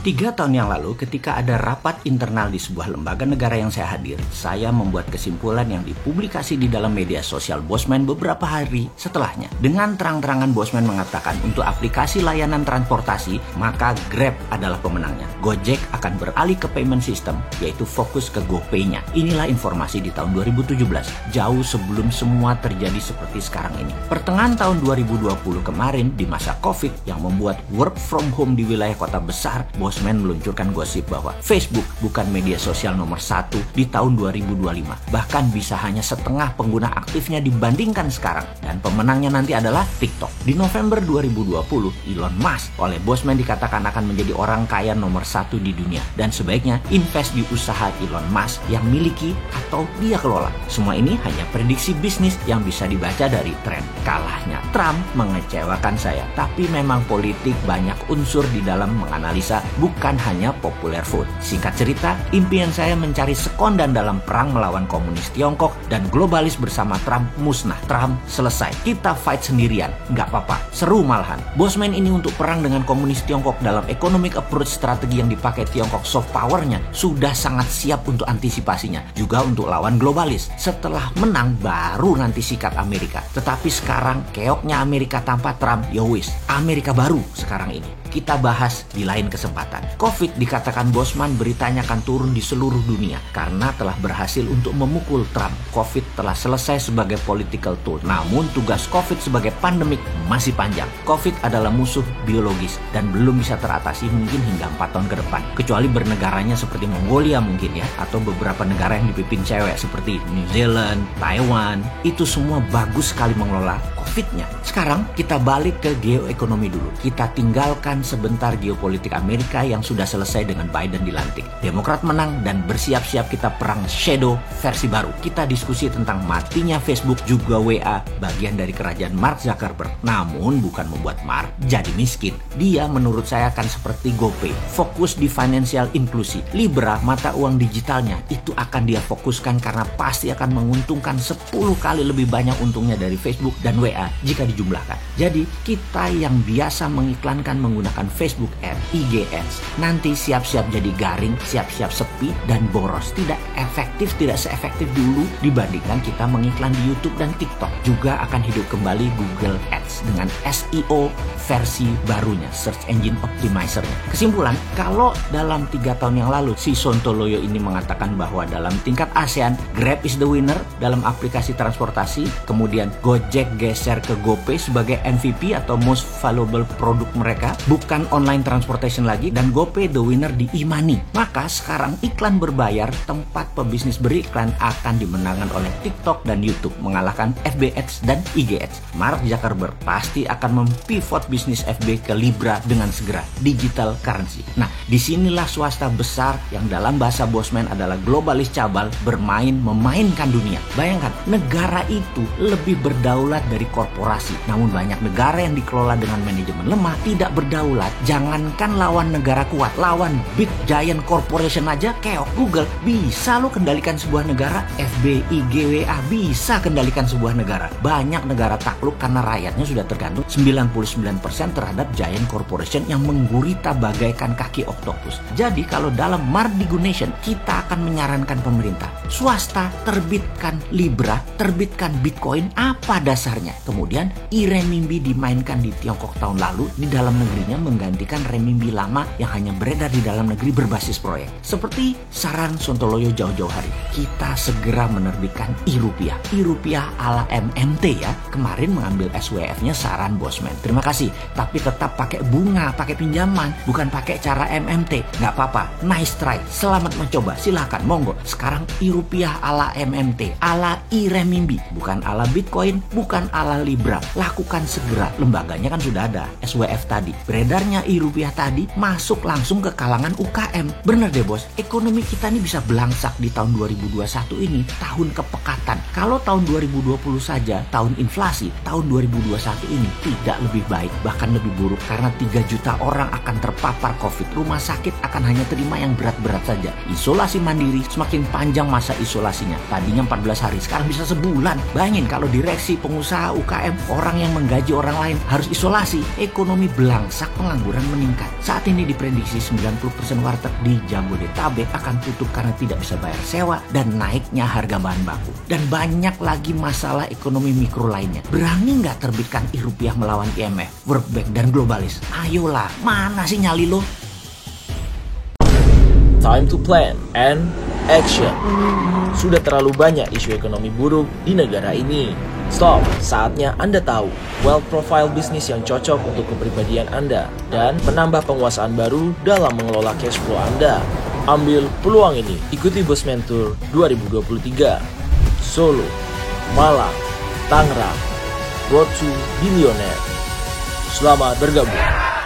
3 tahun yang lalu ketika ada rapat internal di sebuah lembaga negara yang saya hadir, saya membuat kesimpulan yang dipublikasi di dalam media sosial Bosman beberapa hari setelahnya. Dengan terang-terangan Bosman mengatakan untuk aplikasi layanan transportasi, maka Grab adalah pemenangnya. Gojek akan beralih ke payment system, yaitu fokus ke GoPay-nya. Inilah informasi di tahun 2017, jauh sebelum semua terjadi seperti sekarang ini. Pertengahan tahun 2020 kemarin, di masa COVID yang membuat work from home di wilayah kota besar, Bosman meluncurkan gosip bahwa Facebook bukan media sosial nomor 1 di tahun 2025. Bahkan bisa hanya setengah pengguna aktifnya dibandingkan sekarang. Dan pemenangnya nanti adalah TikTok. Di November 2020, Elon Musk oleh Bosman dikatakan akan menjadi orang kaya nomor 1 di dunia. Dan sebaiknya invest di usaha Elon Musk yang miliki atau dia kelola. Semua ini hanya prediksi bisnis yang bisa dibaca dari tren. Kalahnya Trump mengecewakan saya. Tapi memang politik banyak unsur di dalam menganalisa, bukan hanya popular vote. Singkat cerita, impian saya mencari sekondan dalam perang melawan komunis Tiongkok dan globalis bersama Trump musnah. Trump selesai. Kita fight sendirian. Nggak apa-apa. Seru malahan. Bosman ini untuk perang dengan komunis Tiongkok dalam economic approach strategi yang dipakai Tiongkok soft powernya sudah sangat siap untuk antisipasinya. Juga untuk lawan globalis. Setelah menang baru nanti sikat Amerika. Tetapi sekarang keoknya Amerika tanpa Trump, yowis. Amerika baru sekarang ini. Kita bahas di lain kesempatan. COVID dikatakan Bosman beritanya akan turun di seluruh dunia karena telah berhasil untuk memukul Trump. COVID telah selesai sebagai political tool. Namun tugas COVID sebagai pandemik masih panjang. COVID adalah musuh biologis dan belum bisa teratasi mungkin hingga 4 tahun ke depan. Kecuali bernegaranya seperti Mongolia mungkin ya, atau beberapa negara yang dipimpin cewek seperti New Zealand, Taiwan. Itu semua bagus sekali mengelola COVID-nya. Sekarang kita balik ke geoekonomi dulu. Kita tinggalkan sebentar geopolitik Amerika yang sudah selesai dengan Biden dilantik. Demokrat menang dan bersiap-siap kita perang shadow versi baru. Kita diskusi tentang matinya Facebook juga WA, bagian dari kerajaan Mark Zuckerberg. Namun bukan membuat Mark jadi miskin. Dia menurut saya akan seperti GoPay, fokus di financial inklusi. Libra, mata uang digitalnya, itu akan dia fokuskan karena pasti akan menguntungkan 10 kali lebih banyak untungnya dari Facebook dan WA jika dijumlahkan. Jadi kita yang biasa mengiklankan menggunakan Facebook Ads, IG Ads, nanti siap-siap jadi garing, siap-siap sepi dan boros. Tidak efektif, tidak seefektif dulu dibandingkan kita mengiklan di YouTube dan TikTok. Juga akan hidup kembali Google Ads dengan SEO versi barunya, Search Engine Optimizer-nya. Kesimpulan, kalau dalam 3 tahun yang lalu si Sontoloyo ini mengatakan bahwa dalam tingkat ASEAN, Grab is the winner dalam aplikasi transportasi, kemudian Gojek geser ke GoPay sebagai MVP atau most valuable produk mereka, bukan online transportation lagi, dan GoPay the winner di e-money. Maka sekarang iklan berbayar, tempat pebisnis beriklan akan dimenangkan oleh TikTok dan YouTube, mengalahkan FB Ads dan IG Ads. Mark Zuckerberg pasti akan mempivot bisnis FB ke Libra dengan segera, digital currency. Nah, disinilah swasta besar yang dalam bahasa Bosman adalah globalis cabal memainkan dunia. Bayangkan, negara itu lebih berdaulat dari korporasi. Namun banyak negara yang dikelola dengan manajemen lemah, tidak berdaulat. Jangankan lawan negara kuat, lawan big giant corporation aja keok. Google bisa lo kendalikan sebuah negara, FB, IG, WA bisa kendalikan sebuah negara. Banyak negara takluk karena rakyatnya sudah tergantung 99% terhadap giant corporation yang menggurita bagaikan kaki oktopus. Jadi kalau dalam Mardigunation kita akan menyarankan pemerintah swasta terbitkan Libra, terbitkan Bitcoin, apa dasarnya? Kemudian e-renminbi dimainkan di Tiongkok tahun lalu, di dalam negerinya menggantikan renminbi lama yang hanya beredar di dalam negeri berbasis proyek. Seperti saran Sontoloyo jauh-jauh hari, kita segera menerbitkan e-rupiah. E-rupiah ala MMT ya. Kemarin mengambil SWF-nya saran Bosman. Terima kasih, tapi tetap pakai bunga, pakai pinjaman, bukan pakai cara MMT. Nggak apa-apa, nice try, selamat mencoba, silahkan, monggo. Sekarang e-rupiah ala MMT, ala e-renminbi, bukan ala Bitcoin, bukan ala Libra. Lakukan segera, lembaganya kan sudah ada, SWF tadi. Beredarnya e-rupiah tadi masuk langsung ke kalangan UKM. Bener deh bos, ekonomi kita ini bisa belangsak di tahun 2021 ini, tahun kepekatan. Kalau tahun 2020 saja, tahun inflasi, tahun 2021 ini tidak lebih baik, bahkan lebih buruk karena 3 juta orang akan terpapar COVID. Rumah sakit akan hanya terima yang berat-berat saja. Isolasi mandiri, semakin panjang masa isolasinya. Tadinya 14 hari, sekarang bisa sebulan. Bayangin kalau direksi, pengusaha, UKM, orang yang menggaji orang lain harus isolasi, ekonomi belangsak, pengangguran meningkat. Saat ini di diprediksi 90% warteg di Jabodetabek akan tutup karena tidak bisa bayar sewa dan naiknya harga bahan baku. Dan banyak lagi masalah ekonomi mikro lainnya. Berani nggak terbitkan rupiah melawan IMF, World Bank, dan globalis? Ayolah, mana sih nyali lo? Time to plan and action. Sudah terlalu banyak isu ekonomi buruk di negara ini. Stop, saatnya Anda tahu wealth profile bisnis yang cocok untuk kepribadian Anda dan menambah penguasaan baru dalam mengelola cash flow Anda. Ambil peluang ini, ikuti Bosman Tour 2023. Solo, Malang, Tangerang, Road to Billionaire. Selamat bergabung.